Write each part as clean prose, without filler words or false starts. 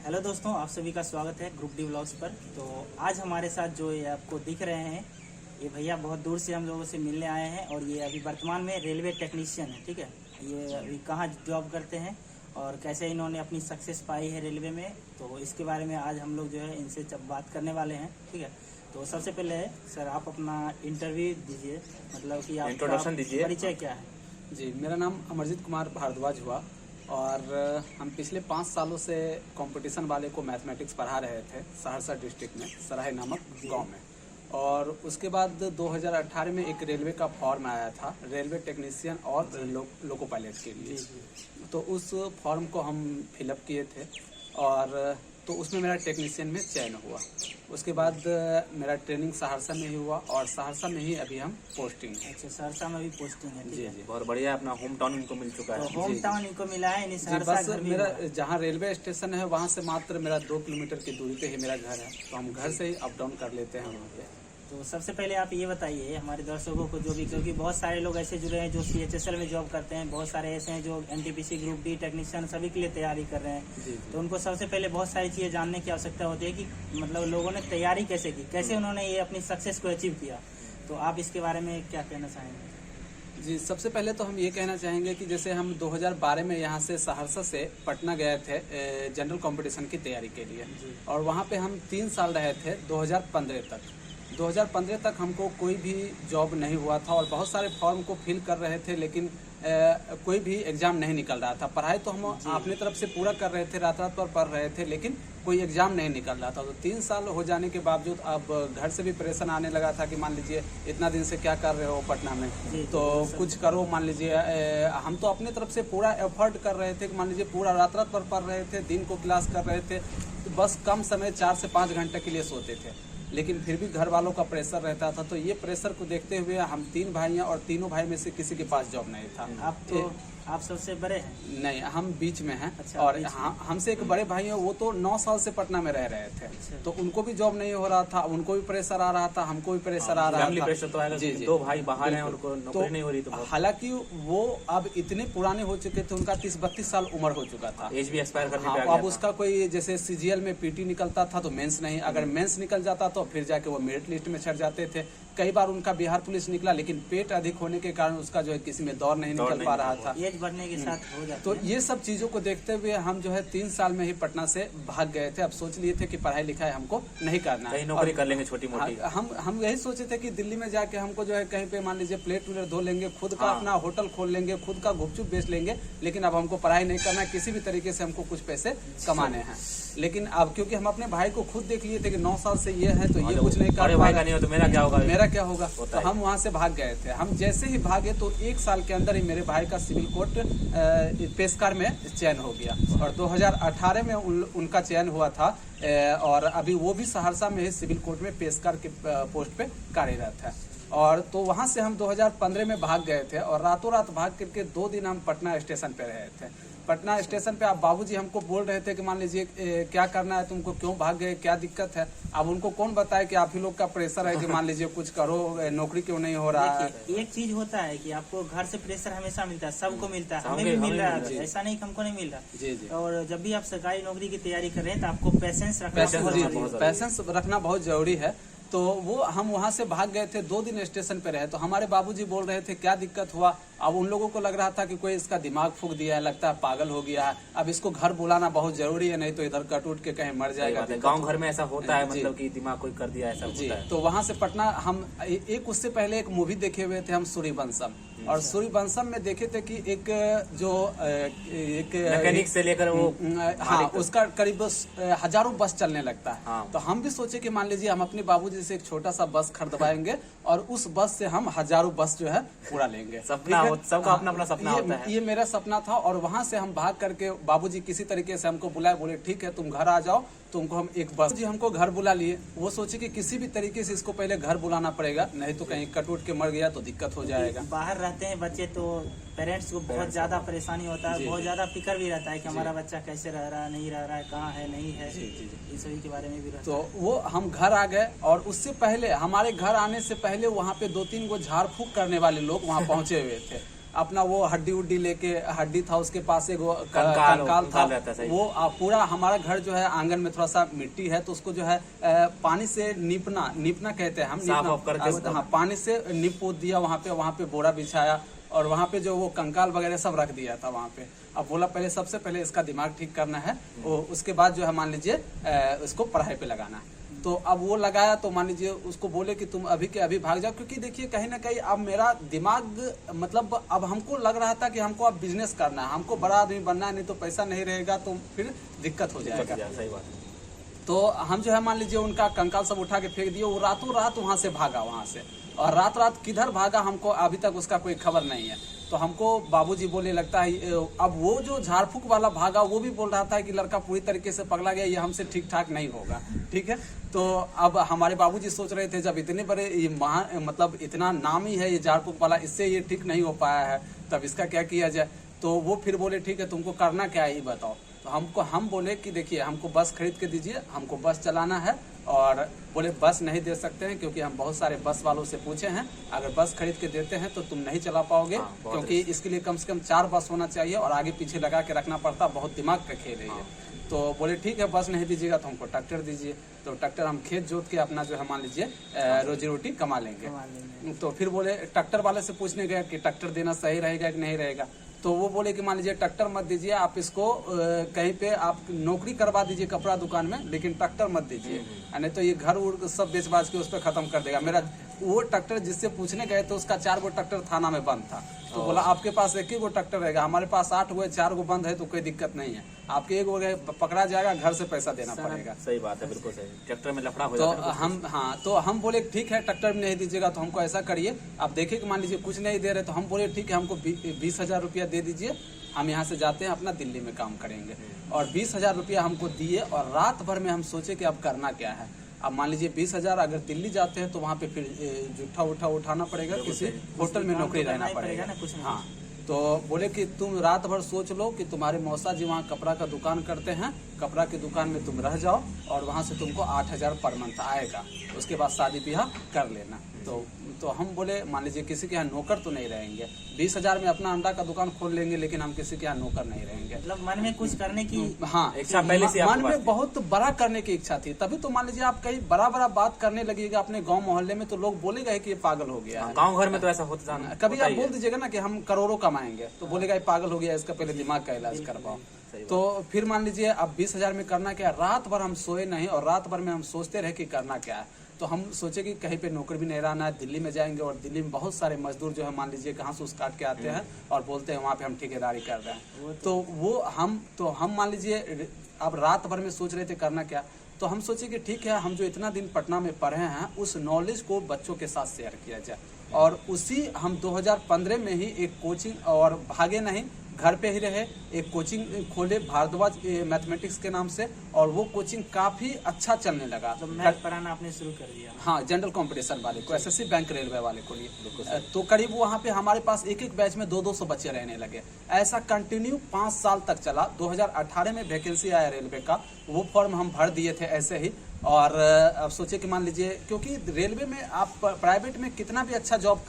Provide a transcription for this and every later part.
Hello दोस्तों, आप सभी का स्वागत है ग्रुप डी व्लॉग्स पर। तो आज हमारे साथ जो ये आपको दिख रहे हैं, ये भैया बहुत दूर से हम लोगों से मिलने आए हैं और ये अभी वर्तमान में रेलवे टेक्नीशियन है। ठीक है, ये अभी कहाँ जॉब करते हैं और कैसे इन्होंने अपनी सक्सेस पाई है रेलवे में, तो इसके बारे में आज हम लोग जो है इनसे जब बात करने वाले हैं। ठीक है, तो सबसे पहले सर आप अपना इंटरव्यू दीजिए, मतलब कि आप इंट्रोडक्शन दीजिए। परिचय क्या है? जी, मेरा नाम अमरजीत कुमार भारद्वाज हुआ और हम पिछले 5 सालों से कंपटीशन वाले को मैथमेटिक्स पढ़ा रहे थे सहरसा डिस्ट्रिक्ट में, सराय नामक गांव में। और उसके बाद 2018 में एक रेलवे का फॉर्म आया था रेलवे टेक्नीशियन और लोको पायलट के लिए। तो उस फॉर्म को हम फिलअप किए थे और तो उसमें मेरा टेक्नीशियन में चयन हुआ। उसके बाद मेरा ट्रेनिंग सहरसा में ही हुआ और सहरसा में ही अभी हम पोस्टिंग है। अच्छा, सहरसा में भी पोस्टिंग है। जी जी, बहुत बढ़िया। अपना होम टाउन इनको मिल चुका है। तो होम टाउन इनको मिला है, यानी सहरसा बस घर में मेरा हुआ। जहाँ रेलवे स्टेशन है वहाँ से मात्र मेरा 2 किलोमीटर की दूरी पे ही मेरा घर है, तो हम घर से ही अप डाउन कर लेते हैं वहाँ पे। तो सबसे पहले आप ये बताइए हमारे दर्शकों को, जो भी, क्योंकि बहुत सारे लोग ऐसे जुड़े हैं जो CHSL में जॉब करते हैं, बहुत सारे ऐसे हैं जो NTPC ग्रुप डी टेक्नीशियन सभी के लिए तैयारी कर रहे हैं। जी। तो उनको सबसे पहले बहुत सारी चीज़ें जानने की आवश्यकता होती है कि मतलब लोगों ने तैयारी कैसे की, कैसे उन्होंने ये अपनी सक्सेस को अचीव किया। तो आप इसके बारे में क्या कहना चाहेंगे? जी, सबसे पहले तो हम ये कहना चाहेंगे कि जैसे हम 2012 में यहाँ से सहरसा से पटना गए थे जनरल कंपटीशन की तैयारी के लिए, और वहाँ पे हम 3 साल रहे थे 2015 तक। 2015 तक हमको कोई भी जॉब नहीं हुआ था और बहुत सारे फॉर्म को फिल कर रहे थे, लेकिन कोई भी एग्जाम नहीं निकल रहा था। पढ़ाई तो हम अपनी तरफ से पूरा कर रहे थे, रात रात पर पढ़ रहे थे, लेकिन कोई एग्जाम नहीं निकल रहा था। तो 3 साल हो जाने के बावजूद अब घर से भी प्रेशर आने लगा था कि मान लीजिए इतना दिन से क्या कर रहे हो पटना में, तो कुछ करो। मान लीजिए हम तो अपनी तरफ से पूरा एफर्ट कर रहे थे कि मान लीजिए पूरा रात रात पर पढ़ रहे थे, दिन को क्लास कर रहे थे, तो बस कम समय 4 से 5 घंटे के लिए सोते थे, लेकिन फिर भी घर वालों का प्रेशर रहता था। तो ये प्रेशर को देखते हुए हम 3 भाई हैं और तीनों भाई में से किसी के पास जॉब नहीं था। आप सबसे बड़े हैं? नहीं, हम बीच में हैं। अच्छा, और हमसे एक बड़े भाई हैं, वो तो 9 साल से पटना में रह रहे थे। तो उनको भी जॉब नहीं हो रहा था, उनको भी प्रेशर आ रहा था, हमको भी प्रेशर आ रहा था। फैमिली प्रेशर तो आएगा। जी जी, 2 भाई बाहर हैं, उनको नौकरी नहीं हो रही। तो हालांकि वो अब इतने पुराने हो चुके थे, उनका 30-32 साल उम्र हो चुका था, एज भी एक्सपायर करने पे आ हाँ, गया अब था। उसका कोई जैसे CGL में PT निकलता था तो मेंस नहीं, अगर मेंस निकल जाता तो फिर जाके वो मेरिट लिस्ट में चढ़ जाते थे। कई बार उनका बिहार पुलिस निकला, लेकिन पेट अधिक होने के कारण उसका जो है किसी में दौर नहीं निकल पा रहा था। एज बढ़ने के साथ हो जाता तो है। ये सब चीजों को देखते हुए हम जो है 3 साल में ही पटना से भाग गए थे। अब सोच लिए थे कि पढ़ाई लिखाई हमको नहीं करना कहीं नौकरी कर लेंगे छोटी मोटी। हम यही सोचे थे कि दिल्ली में जाके हमको जो है कहीं पे मान लीजिए प्लेट व्लेट धो लेंगे, खुद का अपना होटल खोल लेंगे, खुद का गुपचुप बेच लेंगे, लेकिन अब हमको पढ़ाई नहीं करना, किसी भी तरीके से हमको कुछ पैसे कमाने हैं। लेकिन अब क्योंकि हम अपने भाई को खुद देख लिए थे कि 9 साल से ये है, तो ये कुछ नहीं कर अरे भाई का नहीं हो तो मेरा क्या होगा, मेरा क्या होगा। तो हम वहाँ से भाग गए थे। हम जैसे ही भागे तो 1 साल के अंदर ही मेरे भाई का सिविल कोर्ट पेशकार में चयन हो गया और 2018 में उनका चयन हुआ था। और अभी वो भी सहरसा में ही सिविल कोर्ट में पेशकार के पोस्ट पे कार्यरत है। और तो वहाँ से हम 2015 में भाग गए थे और रातों रात भाग करके 2 दिन हम पटना स्टेशन पे रहे थे। पटना स्टेशन पे अब बाबूजी हमको बोल रहे थे कि मान लीजिए क्या करना है, तुमको क्यों भाग गए, क्या दिक्कत है। अब उनको कौन बताए कि आप ही लोग का प्रेशर है कि मान लीजिए कुछ करो, नौकरी क्यों नहीं हो रहा है। एक चीज होता है कि आपको घर से प्रेशर हमेशा मिलता है, सबको मिलता है, हमें भी मिल रहा है, ऐसा नहीं कि हमको नहीं मिल रहा। जी जी। और जब भी आप सरकारी नौकरी की तैयारी कर रहे हैं तो आपको पैसेंस रखना बहुत जरूरी है। तो वो हम वहाँ से भाग गए थे, 2 दिन स्टेशन पे रहे। तो हमारे बाबूजी बोल रहे थे क्या दिक्कत हुआ। अब उन लोगों को लग रहा था कि कोई इसका दिमाग फूक दिया है, लगता है पागल हो गया है, अब इसको घर बुलाना बहुत जरूरी है, नहीं तो इधर कट उठ के कहीं मर जाएगा। गांव घर में ऐसा होता है, मतलब कि दिमाग कोई कर दिया, ऐसा होता है। तो वहाँ से पटना हम एक उससे पहले एक मूवी देखे हुए थे हम, सूर्यवंशम। और सूर्यवंशम में देखे थे कि एक जो एक मैकेनिक से लेकर वो, हाँ, उसका करीब हजारों बस चलने लगता है। हाँ। तो हम भी सोचे कि मान लीजिए हम अपने बाबूजी से एक छोटा सा बस खरीदवाएंगे और उस बस से हम हजारों बस जो है पूरा लेंगे। सपना, सबका अपना अपना सपना होता है। ये मेरा सपना था। और वहाँ से हम भाग करके बाबूजी किसी तरीके से हमको बुलाए, बोले ठीक है तुम घर आ जाओ, तुमको हम एक बस। जी हमको घर बुला लिए। वो सोचे कि किसी भी तरीके से इसको पहले घर बुलाना पड़ेगा, नहीं तो कहीं कट उठ के मर गया तो दिक्कत हो जाएगा। बाहर रहते हैं बच्चे तो पेरेंट्स को बहुत ज्यादा परेशानी होता है, बहुत ज्यादा फिक्र भी रहता है कि हमारा बच्चा कैसे रह रहा है, नहीं रह रहा है, कहाँ है, नहीं है, इस सभी के बारे में भी रहता है। तो वो हम घर आ गए और उससे पहले, हमारे घर आने से पहले वहाँ पे 2-3 गो झाड़ फूक करने वाले लोग वहाँ पहुंचे हुए थे। अपना वो हड्डी उड्डी लेके, हड्डी था उसके पास एक वो कंकाल कंकाल रहता है, था, सही। वो पूरा हमारा घर जो है आंगन में थोड़ा सा मिट्टी है तो उसको जो है पानी से नीपना कहते हैं हम, साफ ऑफ करके उसको। हाँ, पानी से नीप पोत दिया, वहाँ पे बोरा बिछाया और वहाँ पे जो वो कंकाल वगैरह सब रख दिया था वहाँ पे। अब बोला पहले सबसे पहले इसका दिमाग ठीक करना है, उसके बाद जो है मान लीजिए इसको पढ़ाई पे लगाना है। तो अब वो लगाया तो मान लीजिए उसको बोले कि तुम अभी के अभी भाग जाओ, क्योंकि देखिए कहीं ना कहीं अब मेरा दिमाग मतलब अब हमको लग रहा था कि हमको अब बिजनेस करना है, हमको बड़ा आदमी बनना है, नहीं तो पैसा नहीं रहेगा तो फिर दिक्कत हो जाएगा। सही बात है। तो हम जो है मान लीजिए उनका कंकाल सब उठा के फेंक दिए, वो रातों रात वहाँ से भागा वहाँ से, और रात किधर भागा हमको अभी तक उसका कोई खबर नहीं है। तो हमको बाबूजी बोले लगता है अब वो जो झाड़ फूक वाला भागा वो भी बोल रहा था कि लड़का पूरी तरीके से पगला गया, ये हमसे ठीक ठाक नहीं होगा, ठीक है। तो अब हमारे बाबूजी सोच रहे थे जब इतने बड़े ये मतलब इतना नाम ही है ये झाड़ फूक वाला, इससे ये ठीक नहीं हो पाया है, तब इसका क्या किया जाए। तो वो फिर बोले ठीक है तुमको करना क्या है ये बताओ। तो हम बोले कि देखिए हमको बस खरीद के दीजिए, हमको बस चलाना है। और बोले बस नहीं दे सकते हैं क्योंकि हम बहुत सारे बस वालों से पूछे हैं, अगर बस खरीद के देते हैं तो तुम नहीं चला पाओगे, क्योंकि इसके लिए कम से कम 4 बस होना चाहिए और आगे पीछे लगा के रखना पड़ता, बहुत दिमाग का खेल है ये। तो बोले ठीक है बस नहीं दीजिएगा तो हमको ट्रैक्टर दीजिए। तो ट्रैक्टर हम खेत जोत के अपना जो है मान लीजिए रोजी रोटी कमा लेंगे। तो फिर बोले ट्रैक्टर वाले से पूछने गए कि ट्रैक्टर देना सही रहेगा कि नहीं रहेगा। तो वो बोले कि मान लीजिए ट्रैक्टर मत दीजिए, आप इसको कहीं पे आप नौकरी करवा दीजिए कपड़ा दुकान में, लेकिन ट्रैक्टर मत दीजिए, नहीं तो ये घर उड़ सब बेच बाज के उस पर खत्म कर देगा। मेरा वो ट्रैक्टर जिससे पूछने गए तो उसका 4 गो ट्रैक्टर थाना में बंद था। तो बोला आपके पास 1 ही गो ट्रैक्टर रहेगा, हमारे पास 8 गो है, 4 गो बंद है तो कोई दिक्कत नहीं है, आपके 1 गो पकड़ा जाएगा, घर से पैसा देना पड़ेगा। सही बात है, बिल्कुल सही। ट्रैक्टर में लफड़ा हो तो जाता है। तो हम बोले ठीक है ट्रैक्टर में नहीं दीजिएगा तो हमको ऐसा करिए, आप देखिए कि मान लीजिए कुछ नहीं दे रहे तो हम बोले ठीक है हमको 20,000 रुपया दे दीजिए, हम यहाँ से जाते हैं अपना दिल्ली में काम करेंगे। और 20,000 रुपया हमको दिए और रात भर में हम सोचे कि अब करना क्या है। अब मान लीजिए 20,000 अगर दिल्ली जाते हैं तो वहाँ पे फिर जूठा उठाना पड़ेगा, किसी होटल में नौकरी रहना पड़ेगा ना कुछ। हाँ, तो बोले कि तुम रात भर सोच लो कि तुम्हारे मौसा जी वहाँ कपड़ा का दुकान करते हैं, कपड़ा की दुकान में तुम रह जाओ और वहाँ से तुमको 8,000 पर मंथ आएगा, उसके बाद शादी ब्याह कर लेना। तो हम बोले मान लीजिए किसी के यहाँ नौकर तो नहीं रहेंगे, 20,000 में अपना अंडा का दुकान खोल लेंगे, लेकिन हम किसी के यहाँ नौकर नहीं रहेंगे। मतलब मन में कुछ करने की हाँ इच्छा पहले से मन में बहुत बड़ा करने की इच्छा थी। तभी तो मान लीजिए आप कहीं बड़ा बात करने लगेगा अपने गांव मोहल्ले में तो लोग बोलेगा कि ये पागल हो गया है। गांव घर में तो ऐसा होता है, कभी आप बोल दीजिएगा ना कि हम करोड़ों कमाएंगे तो बोलेगा ये पागल हो गया, इसका पहले दिमाग का इलाज करवाओ। तो फिर मान लीजिए अब 20,000 में करना क्या, रात भर हम सोए नहीं और रात भर में हम सोचते रहे कि करना क्या है। तो हम सोचे कि कहीं पे नौकरी भी नहीं रहना है, दिल्ली में जाएंगे और दिल्ली में बहुत सारे मजदूर जो है मान लीजिए घास उस काट के आते हैं और बोलते हैं वहाँ पे हम ठेकेदारी कर रहे हैं। तो हम मान लीजिए अब रात भर में सोच रहे थे करना क्या। तो हम सोचे कि ठीक है हम जो इतना दिन पटना में पढ़े हैं उस नॉलेज को बच्चों के साथ शेयर किया जाए। और उसी हम 2015 में ही एक कोचिंग, और भागे नहीं, घर पे ही रहे, एक कोचिंग खोले भारद्वाज मैथमेटिक्स के नाम से, और वो कोचिंग काफी अच्छा चलने लगा। तो मैथ पढ़ाना आपने शुरू कर दिया? हाँ, जनरल कंपटीशन वाले को, एसएससी बैंक रेलवे वाले को लिए। तो करीब वहाँ पे हमारे पास एक बैच में 200 बच्चे रहने लगे। ऐसा कंटिन्यू 5 साल तक चला। 2018 में वैकेंसी आया रेलवे का, वो फॉर्म हम भर दिए थे ऐसे ही। और अब सोचे कि मान लीजिए क्योंकि रेलवे में आप प्राइवेट में कितना भी अच्छा जॉब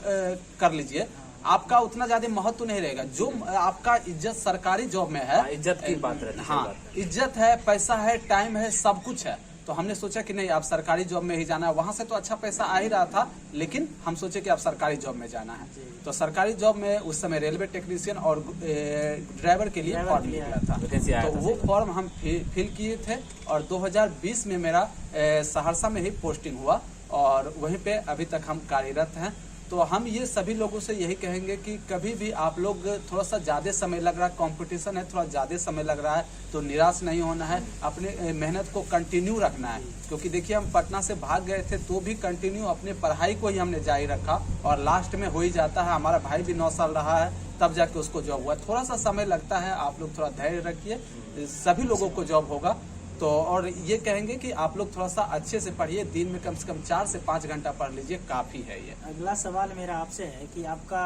कर लीजिए, आपका उतना ज्यादा महत्व नहीं रहेगा। जो आपका इज्जत सरकारी जॉब में है, इज्जत की बात रहती है। हाँ, इज्जत है, पैसा है, टाइम है, सब कुछ है। तो हमने सोचा कि नहीं आप सरकारी जॉब में ही जाना है। वहां से तो अच्छा पैसा आ ही रहा था, लेकिन हम सोचे कि आप सरकारी जॉब में जाना है। तो सरकारी जॉब में उस समय रेलवे टेक्नीशियन और ड्राइवर के लिए फॉर्म निकला था। तो वो फॉर्म हम फिल किए थे और 2020 में मेरा सहरसा में ही पोस्टिंग हुआ और वहीं पे अभी तक हम कार्यरत हैं। तो हम ये सभी लोगों से यही कहेंगे कि कभी भी आप लोग थोड़ा सा ज़्यादा समय लग रहा है, कंपटीशन है, थोड़ा ज़्यादा समय लग रहा है, तो निराश नहीं होना है, अपने मेहनत को कंटिन्यू रखना है। क्योंकि देखिए हम पटना से भाग गए थे तो भी कंटिन्यू अपने पढ़ाई को ही हमने जारी रखा और लास्ट में हो ही जाता है। हमारा भाई भी 9 साल रहा है तब जाके उसको जॉब हुआ। थोड़ा सा समय लगता है, आप लोग थोड़ा धैर्य रखिए, सभी लोगों को जॉब होगा। तो और ये कहेंगे कि आप लोग थोड़ा सा अच्छे से पढ़िए, दिन में कम से कम 4 से 5 घंटा पढ़ लीजिए, काफ़ी है ये। अगला सवाल मेरा आपसे है कि आपका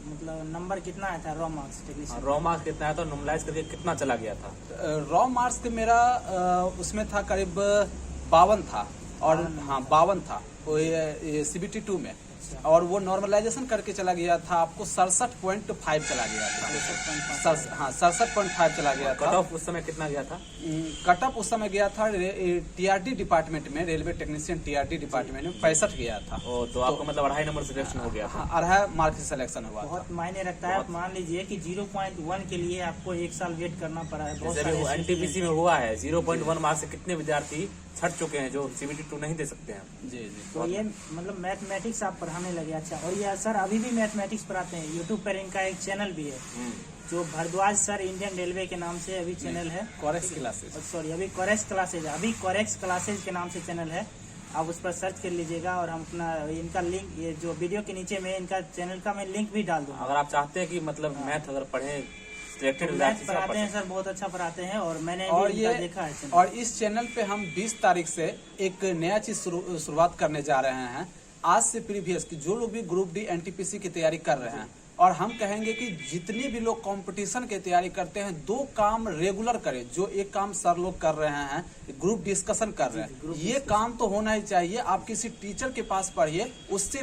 मतलब नंबर कितना आया था raw marks technician? Raw marks कितना है तो नॉर्मलाइज करके कितना चला गया था? रॉ मार्क्स मेरा उसमें था करीब 52 था। और हाँ 52 था वो CBT 2 में। अच्छा। और वो नॉर्मलाइजेशन करके चला गया था आपको 67.5 चला गया था। हाँ 67.5 चला गया कट था। ऑफ उस समय कितना गया था? कट ऑफ उस समय गया था टीआरडी डिपार्टमेंट में, रेलवे टेक्नीशियन टीआरडी डिपार्टमेंट में 65 गया था। तो आपको मतलब 2.5 नंबर सिलेक्शन हो गया था। हाँ 2.5 मार्क से सिलेक्शन हुआ था। बहुत मायने रखता है। आप मान लीजिए कि 0.1 के लिए आपको 1 साल वेट करना पड़ा है। बहुत जैसे सारे वो एनटीपीसी में हुआ है 0.1 मार्क्स से कितने विद्यार्थी छट चुके हैं जो CBT 2 नहीं दे सकते हैं। जी जी। तो ये मतलब मैथमेटिक्स आप पढ़ाने लगे। अच्छा, और ये सर अभी भी मैथमेटिक्स पढ़ाते हैं? यूट्यूब पर इनका एक चैनल भी है जो भारद्वाज सर इंडियन रेलवे के नाम से अभी चैनल है। कोरेक्स क्लासेज, सॉरी अभी कोरेक्स क्लासेज, अभी कोरेक्स क्लासेज के नाम से चैनल है। आप उस पर सर्च कर लीजिएगा और हम अपना इनका लिंक, ये जो वीडियो के नीचे में इनका चैनल का मैं लिंक भी डाल दूंगा। अगर आप चाहते हैं कि मतलब मैथ अगर पढ़े सिलेक्टेड मैथ पढ़ाते हैं सर, बहुत अच्छा पढ़ाते हैं और मैंने और भी ये इनका देखा है चैनल। और इस चैनल पे हम 20 तारीख से एक नया चीज शुरुआत करने जा रहे हैं। आज से प्रीवियस की जो लोग भी ग्रुप डी एनटीपीसी की तैयारी कर रहे हैं, और हम कहेंगे कि जितने भी लोग कंपटीशन की तैयारी करते हैं 2 काम रेगुलर करें। जो एक काम सर लोग कर रहे हैं, ग्रुप डिस्कशन कर रहे हैं, ये काम तो होना ही चाहिए। आप किसी टीचर के पास पढ़िए, उससे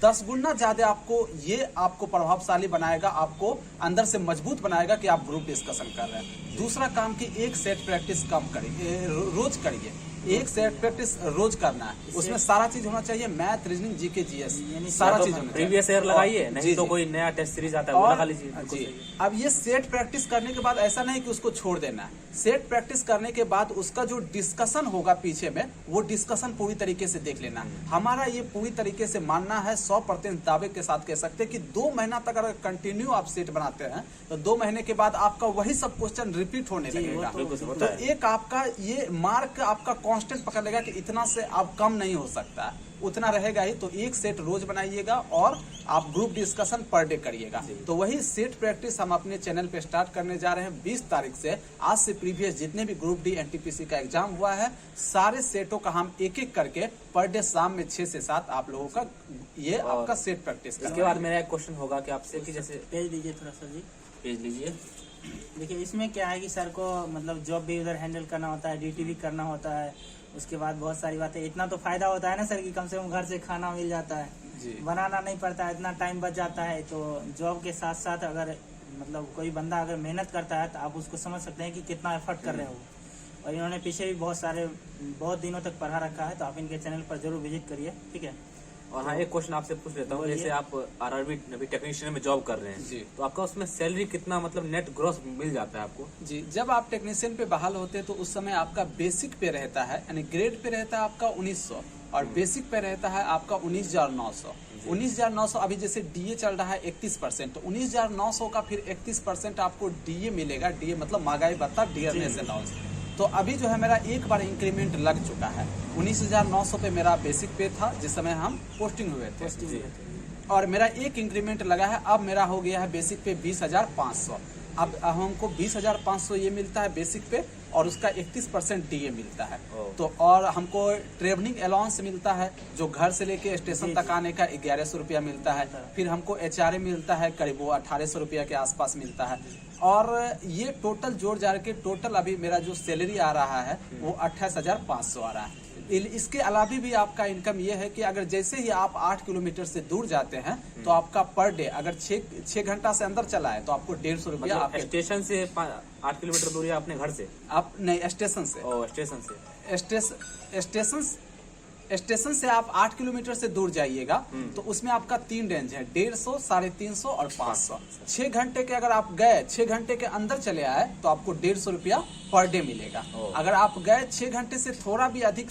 10 गुना ज्यादा आपको प्रभावशाली बनाएगा, आपको अंदर से मजबूत बनाएगा कि आप ग्रुप डिस्कशन कर रहे हैं। दूसरा काम की एक सेट प्रैक्टिस कम करिए, रोज करिए। एक सेट प्रैक्टिस रोज करना है, उसमें सारा चीज होना चाहिए, मैथ, रीजनिंग, जीके, जीएस, सारा चीज होना चाहिए। प्रीवियस ईयर लगाइए, नहीं तो कोई नया टेस्ट सीरीज आता है वो लगा लीजिए। जी, अब ये सेट प्रैक्टिस करने के बाद ऐसा नहीं कि उसको छोड़ देना है। सेट प्रैक्टिस करने के बाद उसका जो डिस्कशन होगा पीछे में, वो डिस्कशन पूरी तरीके से देख लेना है। हमारा ये पूरी तरीके से मानना है, 100% दावे के साथ कह सकते हैं कि 2 महीना तक अगर कंटिन्यू आप सेट बनाते हैं तो 2 महीने के बाद आपका वही सब क्वेश्चन रिपीट होने लगेगा। तो एक आपका ये मार्क आपका कांस्टेंट पकड़ लेगा कि इतना से आप कम नहीं हो सकता है, उतना रहेगा ही। तो एक सेट रोज बनाइएगा और आप ग्रुप डिस्कशन पर डे करिएगा। तो वही सेट प्रैक्टिस हम अपने चैनल पे स्टार्ट करने जा रहे हैं 20 तारीख से। आज से प्रीवियस जितने भी ग्रुप डी एनटीपीसी का एग्जाम हुआ है, सारे सेटों का हम एक एक करके पर डे शाम में 6 से 7 आप लोगों का ये आपका सेट प्रैक्टिस। इसके बाद मेरा एक क्वेश्चन होगा कि आपसे कि जैसे पेज दीजिए थोड़ा सा जी, पेज लीजिए। देखिए इसमें क्या है कि सर को मतलब जॉब भी उधर हैंडल करना होता है, ड्यूटी भी करना होता है, उसके बाद बहुत सारी बातें। इतना तो फायदा होता है ना सर कि कम से कम घर से खाना मिल जाता है, बनाना नहीं पड़ता है, इतना टाइम बच जाता है। तो जॉब के साथ साथ अगर मतलब कोई बंदा अगर मेहनत करता है तो आप उसको समझ सकते हैं कि कितना एफर्ट कर रहे हो। और इन्होंने पीछे भी बहुत दिनों तक पढ़ा रखा है, तो आप इनके चैनल पर जरूर विजिट करिए, ठीक है। और हाँ, एक क्वेश्चन आपसे पूछ लेता हूँ, जैसे आप आरआरबी अभी टेक्नीशियन में जॉब कर रहे हैं जी, तो आपका उसमें सैलरी कितना मतलब नेट ग्रॉस मिल जाता है आपको? जी, जब आप टेक्नीशियन पे बहाल होते हैं तो उस समय आपका बेसिक पे रहता है, यानी ग्रेड पे रहता है आपका 1900 और बेसिक पे रहता है आपका 19,900। 19,900 अभी जैसे डीए चल रहा है 31%, तो 19,900 का फिर 31% आपको डीए मिलेगा। डीए मतलब महंगाई भत्ता, डियरनेस अलाउंस। तो अभी जो है मेरा एक बार इंक्रीमेंट लग चुका है। 19,900 पे मेरा बेसिक पे था जिस समय हम पोस्टिंग हुए थे, और मेरा एक इंक्रीमेंट लगा है। अब मेरा हो गया है बेसिक पे 20,500। अब हमको 20,500 ये मिलता है बेसिक पे, और उसका 31% डीए मिलता है। तो और हमको ट्रेवलिंग अलाउंस मिलता है, जो घर से लेके स्टेशन तक आने का 1100 रुपया मिलता है। फिर हमको एचआरए मिलता है, करीब वो 1800 रुपया के आसपास मिलता है। और ये टोटल जोड़ जाड़ के टोटल अभी मेरा जो सैलरी आ रहा है वो 28,500 आ रहा है। इसके अलावा भी आपका इनकम ये है कि अगर जैसे ही आप 8 किलोमीटर से दूर जाते हैं तो आपका पर डे अगर 6 घंटा से अंदर चला है तो आपको 150 रुपया। मतलब स्टेशन से 8 किलोमीटर दूर है अपने घर से? आप नहीं, स्टेशन से। स्टेशन से आप 8 किलोमीटर से दूर जाइएगा तो उसमें आपका 3 रेंज है, 150, 350 और 500। 6 घंटे के अगर आप गए, 6 घंटे के अंदर चले आए तो आपको 150 रुपया पर डे मिलेगा। अगर आप गए 6 घंटे से थोड़ा भी अधिक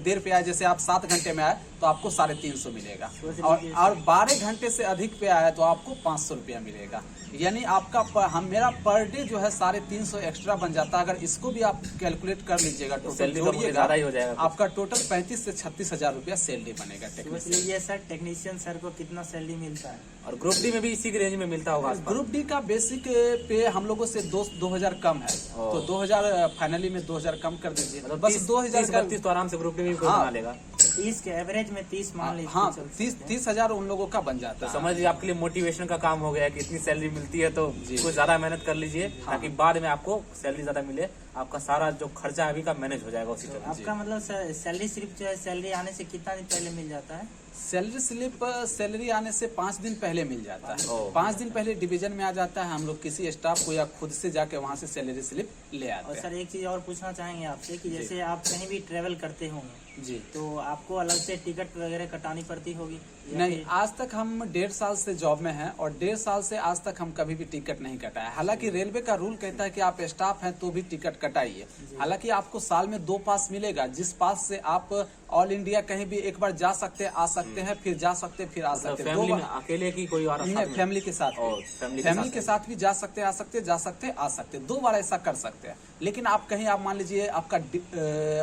देर पे आए, जैसे आप 7 घंटे में आए तो आपको 350 मिलेगा। और 12 घंटे से अधिक पे आया तो आपको 500 रुपया मिलेगा। यानी आपका मेरा पर डे जो है 350 एक्स्ट्रा बन जाता है। अगर इसको भी आप कैलकुलेट कर लीजिएगा, टोटल जोड़िएगा, आपका टोटल 35 से 36 हजार रुपया सैलरी बनेगा। टेक्नीशियन सर, टेक्नीशियन सर को कितना सैलरी मिलता है? और ग्रुप डी में भी इसी के रेंज में मिलता होगा? ग्रुप डी का बेसिक पे हम लोगों से 2,000 कम है, तो 2,000 फाइनली में 2,000 कम कर दीजिए। मतलब बस 2,000 तो आराम से ग्रुप डी में बना लेगा। 30 के एवरेज में 30 मान लीजिए। हाँ, 30,000 उन लोगों का बन जाता है। समझ लीजिए आपके लिए मोटिवेशन का काम हो गया कि इतनी सैलरी मिलती है तो कुछ ज्यादा मेहनत कर लीजिए ताकि बाद में आपको सैलरी ज्यादा मिले आपका सारा जो खर्चा अभी का मैनेज हो जाएगा उसी तो तरह। आपका मतलब सैलरी स्लिप जो है सैलरी आने से कितना दिन पहले मिल जाता है? सैलरी स्लिप सैलरी आने से 5 दिन पहले मिल जाता है। ओह। 5 दिन पहले डिवीजन में आ जाता है, हम लोग किसी स्टाफ को या खुद से जाके वहाँ से सैलरी स्लिप ले और आते हैं। सर एक चीज और पूछना चाहेंगे आपसे कि जैसे आप कहीं भी ट्रेवल करते होंगे जी तो आपको अलग से टिकट वगैरह कटानी पड़ती होगी या नहीं, फिर- आज तक हम 1.5 साल से जॉब में हैं और 1.5 साल से आज तक हम कभी भी टिकट नहीं कटाया। हालांकि रेलवे का रूल कहता है कि आप स्टाफ हैं तो भी टिकट कटाइए। हालांकि आपको साल में 2 पास मिलेगा, जिस पास से आप ऑल इंडिया कहीं भी एक बार जा सकते हैं, आ सकते हैं, फिर जा सकते हैं, फिर आ सकते हैं। फैमिली में अकेले की कोई और साथ में? फैमिली के साथ और भी। फैमिली फैमिली के साथ भी जा सकते हैं, आ सकते हैं, जा सकते हैं, आ सकते हैं। 2 बार ऐसा कर सकते हैं। लेकिन आप कहीं आप मान लीजिए आपका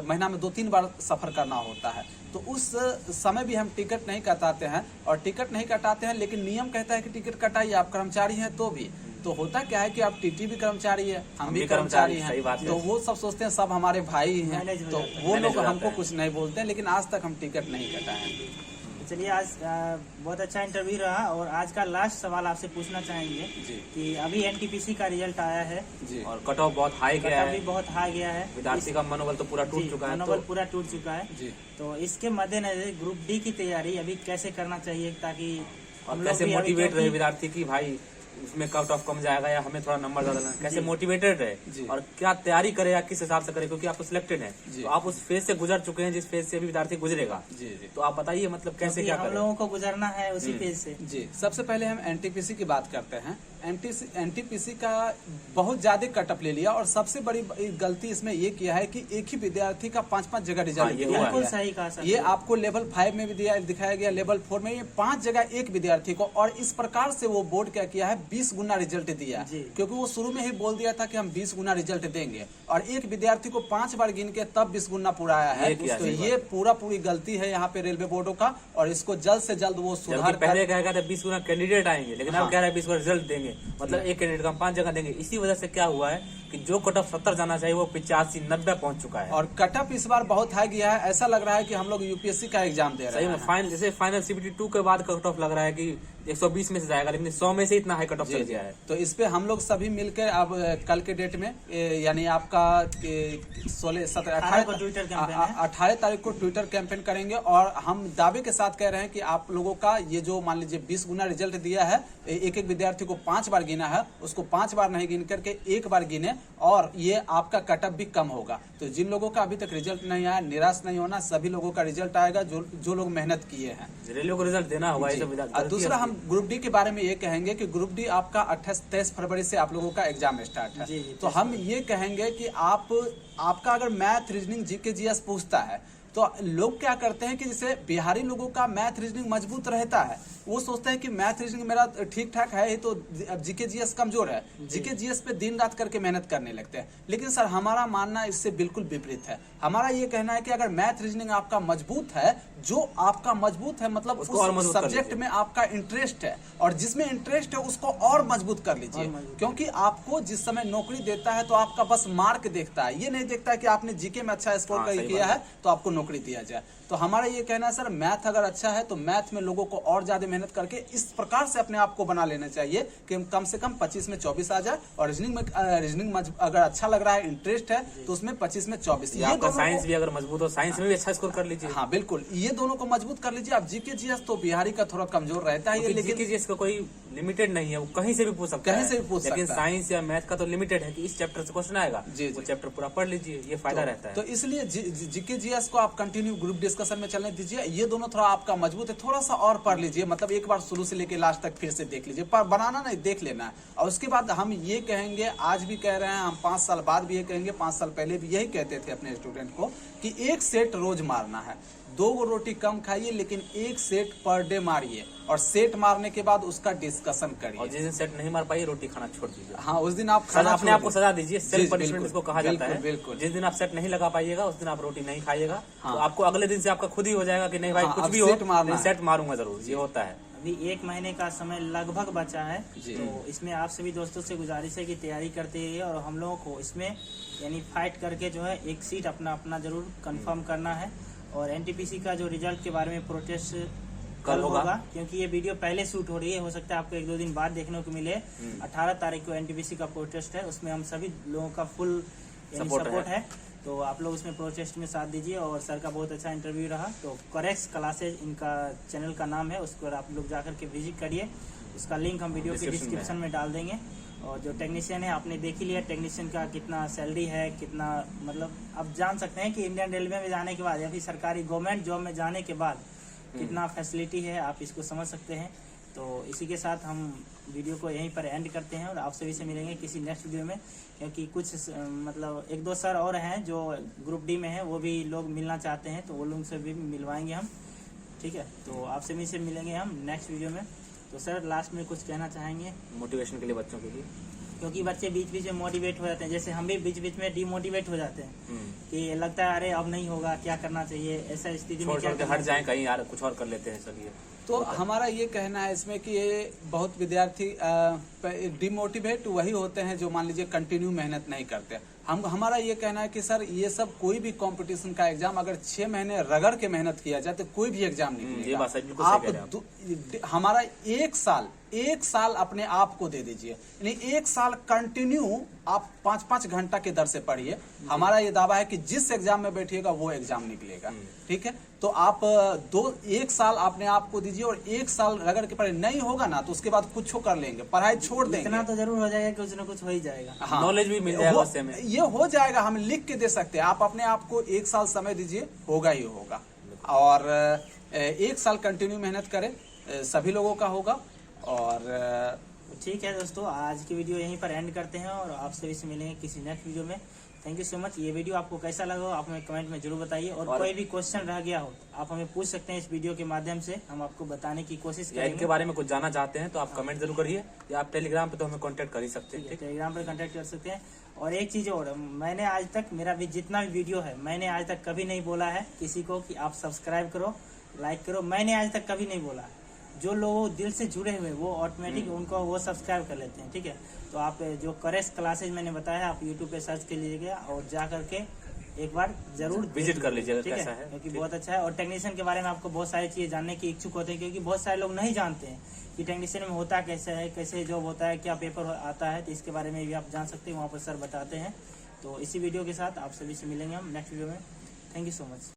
महीना में 2-3 बार सफर करना होता है तो उस समय भी हम टिकट नहीं कटाते हैं। और टिकट नहीं कटाते हैं लेकिन नियम कहता है कि टिकट कटाइए, आप कर्मचारी हैं तो भी। तो होता क्या है कि आप टीटी भी कर्मचारी है, हम भी कर्मचारी हैं, सही बात है। तो वो सब सोचते हैं सब हमारे भाई हैं, मैनेज हो तो जाता है। वो मैनेज लोग हो जाता हमको है। कुछ नहीं बोलते हैं। लेकिन आज तक हम टिकट नहीं कटाए हैं। तो चलिए आज बहुत अच्छा इंटरव्यू रहा और आज का लास्ट सवाल आपसे पूछना चाहेंगे जी कि अभी एनटीपीसी का रिजल्ट आया है जी और कट ऑफ बहुत हाई गया कट भी है, बहुत हाई गया है, विद्यार्थी का मनोबल तो पूरा टूट जी, चुका है। मनोबल तो पूरा टूट चुका है। जी तो इसके मद्देनजर ग्रुप डी की तैयारी अभी कैसे करना चाहिए ताकि और हम लोग कैसे भी अभी मोटिवेट रहे क्योंकि- विद्यार्थी की भाई उसमें कट ऑफ कम जाएगा या हमें थोड़ा नंबर ज्यादा लेना, कैसे जी। मोटिवेटेड जी। रहे और क्या तैयारी करे या किस हिसाब से करे, क्योंकि आप तो सिलेक्टेड हैं, जी। तो आप उस फेज से गुजर चुके हैं जिस फेज से अभी विद्यार्थी गुजरेगा। जी जी तो आप बताइए मतलब कैसे क्योंकि क्या हम करें। लोगों को गुजरना है उसी पेज से। जी सबसे पहले हम एनटीपीसी की बात करते हैं। एनटीपीसी का बहुत ज्यादा कटअप ले लिया और सबसे बड़ी गलती इसमें ये किया है कि एक ही विद्यार्थी का 5-5 जगह हाँ, रिजल्ट ये दिया हुआ है। बिल्कुल गया। सही कहा सर। ये आपको लेवल 5 में भी दिखाया गया, लेवल 4 में, ये 5 जगह एक विद्यार्थी को। और इस प्रकार से वो बोर्ड क्या किया है, 20 गुना रिजल्ट दिया, जी। क्योंकि वो शुरू में ही बोल दिया था कि हम 20 गुना रिजल्ट देंगे और एक विद्यार्थी को 5 बार गिन के तब 20 गुना पूरा आया है। ये किया, तो सही ये पूरी गलती है यहाँ पे रेलवे बोर्डों का और इसको जल्द से जल्द वो जबकि सुधार पहले क्या कहता है 20 गुना कैंडिडेट आएंगे, लेकिन हाँ। अब कह रहा है 20 गुना रिजल्ट देंगे, मतलब एक कैंडिडेट का हम 5 जगह देंगे। इसी वजह से क्या हुआ है कि जो कट ऑफ 70 जाना चाहिए वो 85-90 पहुंच चुका है। और कटअप इस बार बहुत हाई गया है। ऐसा लग रहा है कि हम लोग यूपीएससी का एग्जाम दे रहे सही में हैं। फाइनल जैसे फाइनल सीबीटी 2 के बाद कट ऑफ लग रहा है कि 120 में से जाएगा, लेकिन 100 में से इतना हाई कट ऑफ जी, चल जी। गया है। तो इस पे हम लोग सभी मिलकर अब कल के डेट में यानी आपका 18 को ट्विटर कैंपेन है। 18 तारीख को ट्विटर कैंपेन करेंगे और हम दावे के साथ कह रहे हैं कि आप लोगों का ये जो मान लीजिए 20 गुना रिजल्ट दिया है, एक एक विद्यार्थी को 5 बार गिना है, उसको 5 बार नहीं गिन करके 1 बार गिने और ये आपका कटअप भी कम होगा। तो जिन लोगों का अभी तक रिजल्ट नहीं आया, निराश नहीं होना, सभी लोगों का रिजल्ट आएगा जो लोग मेहनत किए हैं। रेलवे को रिजल्ट देना होगा। ये सब और दूसरा हम ग्रुप डी के बारे में ये कहेंगे कि ग्रुप डी आपका 23 फरवरी से आप लोगों का एग्जाम स्टार्ट है। जी, जी, तो हम ये कहेंगे कि आपका अगर मैथ रीजनिंग जीके जीएस पूछता है तो लोग क्या करते हैं कि जैसे बिहारी लोगों का मैथ रीजनिंग मजबूत रहता है, वो सोचते हैं कि मैथ रीजनिंग मेरा ठीक ठाक है ही तो अब जीके जीएस कमजोर है, जीके जीएस पे दिन रात करके मेहनत करने लगते हैं। लेकिन सर हमारा मानना इससे बिल्कुल विपरीत है। हमारा ये कहना है कि अगर मैथ रीजनिंग आपका मजबूत है, जो आपका मजबूत है मतलब उसको और उस मजबूत कर सब्जेक्ट लीजिए। में आपका इंटरेस्ट है और जिसमें इंटरेस्ट है उसको और मजबूत कर लीजिए, क्योंकि आपको जिस समय नौकरी देता है तो आपका बस मार्क देखता है, ये नहीं देखता है कि आपने जीके में अच्छा स्कोर हाँ, सही किया बात है तो आपको नौकरी दिया जाए। तो हमारा ये कहना है सर मैथ अगर अच्छा है तो मैथ में लोगों को और ज्यादा मेहनत करके इस प्रकार से अपने आप को बना लेना चाहिए कि कम से कम 25 में 24 आ जाए और रीजनिंग अगर अच्छा लग रहा है, इंटरेस्ट है तो उसमें 25 में 24। ये आपका साइंस भी अगर मजबूत हो, साइंस में भी अच्छा स्कोर कर लीजिए। हाँ बिल्कुल, ये दोनों को मजबूत कर लीजिए। आप जीके जीएस तो बिहारी का थोड़ा कमजोर रहता है, लेकिन जीके जीएस का कोई लिमिटेड नहीं है, वो कहीं से भी पूछ सकता है, कहीं से भी पूछ लेकिन सकता है। साइंस या मैथ का तो लिमिटेड है कि इस चैप्टर से क्वेश्चन आएगा, जी, वो जी। चैप्टर पूरा पढ़ लीजिए, ये फायदा रहता है। तो इसलिए जीके जीएस को आप कंटिन्यू ग्रुप डिस्कशन में चलने दीजिए। ये दोनों थोड़ा आपका मजबूत है, थोड़ा सा और पढ़ लीजिए, मतलब एक बार शुरू से लेके लास्ट तक फिर से देख लीजिए, पर बनाना नहीं, देख लेना है। और उसके बाद हम ये कहेंगे, आज भी कह रहे हैं, हम 5 साल बाद भी ये कहेंगे, 5 साल पहले भी यही कहते थे अपने स्टूडेंट को कि 1 सेट रोज मारना है, 2 रोटी कम खाइए लेकिन 1 सेट पर डे मारिए और सेट मारने के बाद उसका डिस्कशन और करिए। जिस दिन सेट नहीं मार पाइए रोटी खाना छोड़ दीजिए। हाँ, उस दिन आप खाना अपने आप को सजा दीजिए, जी, सेल्फ पनिशमेंट बिल्कुल, इसको कहा जाता है। बिल्कुल। जिस दिन आप सेट नहीं लगा पाइएगा उस दिन आप रोटी नहीं खाइएगा, हाँ। तो आपको अगले दिन से आपका खुद ही हो जाएगा कि नहीं भाई हाँ, कुछ अब भी हो सेट मारना है। सेट मारूंगा जरूर, ये होता है। अभी 1 महीने का समय लगभग बचा है, जी। तो इसमें आप सभी दोस्तों से गुजारिश है कि तैयारी करते रहिए और हम लोगों को इसमें यानी फाइट करके जो है एक सीट अपना जरूर कंफर्म करना है। और एनटीपीसी का जो रिजल्ट के बारे में प्रोटेस्ट कल होगा, क्योंकि ये वीडियो पहले शूट हो रही है, हो सकता है आपको 1-2 दिन बाद देखने को मिले। 18 तारीख को एनटीपीसी का प्रोटेस्ट है, उसमें हम सभी लोगों का फुल सपोर्ट है। तो आप लोग उसमें प्रोटेस्ट में साथ दीजिए और सर का बहुत अच्छा इंटरव्यू रहा। तो करेक्स क्लासेज इनका चैनल का नाम है, उसको आप लोग जाकर के विजिट करिए। उसका लिंक हम वीडियो के डिस्क्रिप्शन में डाल देंगे। और जो टेक्नीशियन है आपने देख ही लिया, टेक्नीशियन का कितना सैलरी है, कितना मतलब आप जान सकते हैं कि इंडियन रेलवे में जाने के बाद या फिर सरकारी गवर्नमेंट जॉब में जाने के बाद कितना फैसिलिटी है, आप इसको समझ सकते हैं। तो इसी के साथ हम वीडियो को यहीं पर एंड करते हैं और आप सभी से मिलेंगे किसी नेक्स्ट वीडियो में, क्योंकि कुछ मतलब 1-2 सर और हैं जो ग्रुप डी में हैं, वो भी लोग मिलना चाहते हैं, तो वो लोग से भी मिलवाएंगे हम, ठीक है। तो आप सभी से मिलेंगे हम नेक्स्ट वीडियो में। तो सर लास्ट में कुछ कहना चाहेंगे? मोटिवेशन के लिए बच्चों के लिए, क्योंकि बच्चे बीच बीच में मोटिवेट हो जाते हैं, जैसे हम भी बीच बीच में डिमोटिवेट हो जाते हैं कि लगता है अरे अब नहीं होगा, क्या करना चाहिए, ऐसा स्थिति में क्या हट जाएं कहीं यार, कुछ और कर लेते हैं सब ये। तो हमारा ये कहना है इसमें कि ये बहुत विद्यार्थी डिमोटिवेट वही होते हैं जो मान लीजिए कंटिन्यू मेहनत नहीं करते। हमारा ये कहना है कि सर ये सब कोई भी कंपटीशन का एग्जाम अगर 6 महीने रगड़ के मेहनत किया जाए तो कोई भी एग्जाम नहीं ये बात सही, बिल्कुल सही कह रहे हैं आप। हमारा 1 साल अपने आप को दे दीजिए, यानी 1 साल कंटिन्यू आप 5-5 घंटा के दर से पढ़िए। हमारा ये दावा है कि जिस एग्जाम में बैठिएगा वो एग्जाम निकलेगा, ठीक है। तो आप 1 साल अपने आप को दीजिए और 1 साल रगड़ के पढ़े, नहीं होगा ना तो उसके बाद कुछ कर लेंगे, पढ़ाई छोड़ देंगे। इतना तो जरूर हो जाएगा कि कुछ ना कुछ हो ही जाएगा। हाँ, नॉलेज भी मिल जाएगा उससे हमें। ये हो जाएगा, हम लिख के दे सकते हैं। आप अपने आप को 1 साल समय दीजिए, होगा ही होगा। और 1 साल कंटिन्यू मेहनत करें, सभी लोगों का होगा। और ठीक है दोस्तों, आज की वीडियो यहीं पर एंड करते हैं और आप सभी से मिलेंगे किसी नेक्स्ट वीडियो में। Thank you so much. ये वीडियो आपको कैसा लगा आप हमें कमेंट में जरूर बताइए, और कोई भी क्वेश्चन रह गया हो आप हमें पूछ सकते हैं इस वीडियो के माध्यम से, हम आपको बताने की कोशिश या करेंगे। इनके बारे में कुछ जानना चाहते हैं तो आप कमेंट जरूर करिए, या आप टेलीग्राम पे तो हमें कांटेक्ट कर ही सकते हैं। टेलीग्राम पर कांटेक्ट कर सकते हैं। और एक चीज और, मैंने आज तक मेरा भी जितना भी वीडियो है, मैंने आज तक कभी नहीं बोला है किसी को कि आप सब्सक्राइब करो, लाइक करो, मैंने आज तक कभी नहीं बोला है। जो लोग दिल से जुड़े हुए वो ऑटोमेटिक उनको वो सब्सक्राइब कर लेते हैं, ठीक है। तो आप जो करेक्स क्लासेज मैंने बताया आप यूट्यूब पे सर्च कर लीजिएगा और जा करके एक बार जरूर विजिट कर लीजिएगा, ठीक कैसा है, है, क्योंकि बहुत अच्छा है। और टेक्नीशियन के बारे में आपको बहुत सारी चीजें जानने की इच्छुक होते हैं, क्योंकि बहुत सारे लोग नहीं जानते हैं कि टेक्नीशियन में होता कैसे है, कैसे जॉब होता है, क्या पेपर आता है। तो इसके बारे में भी आप जान सकते हैं, वहाँ पर सर बताते हैं। तो इसी वीडियो के साथ आप सभी से मिलेंगे हम नेक्स्ट वीडियो में। Thank you so much.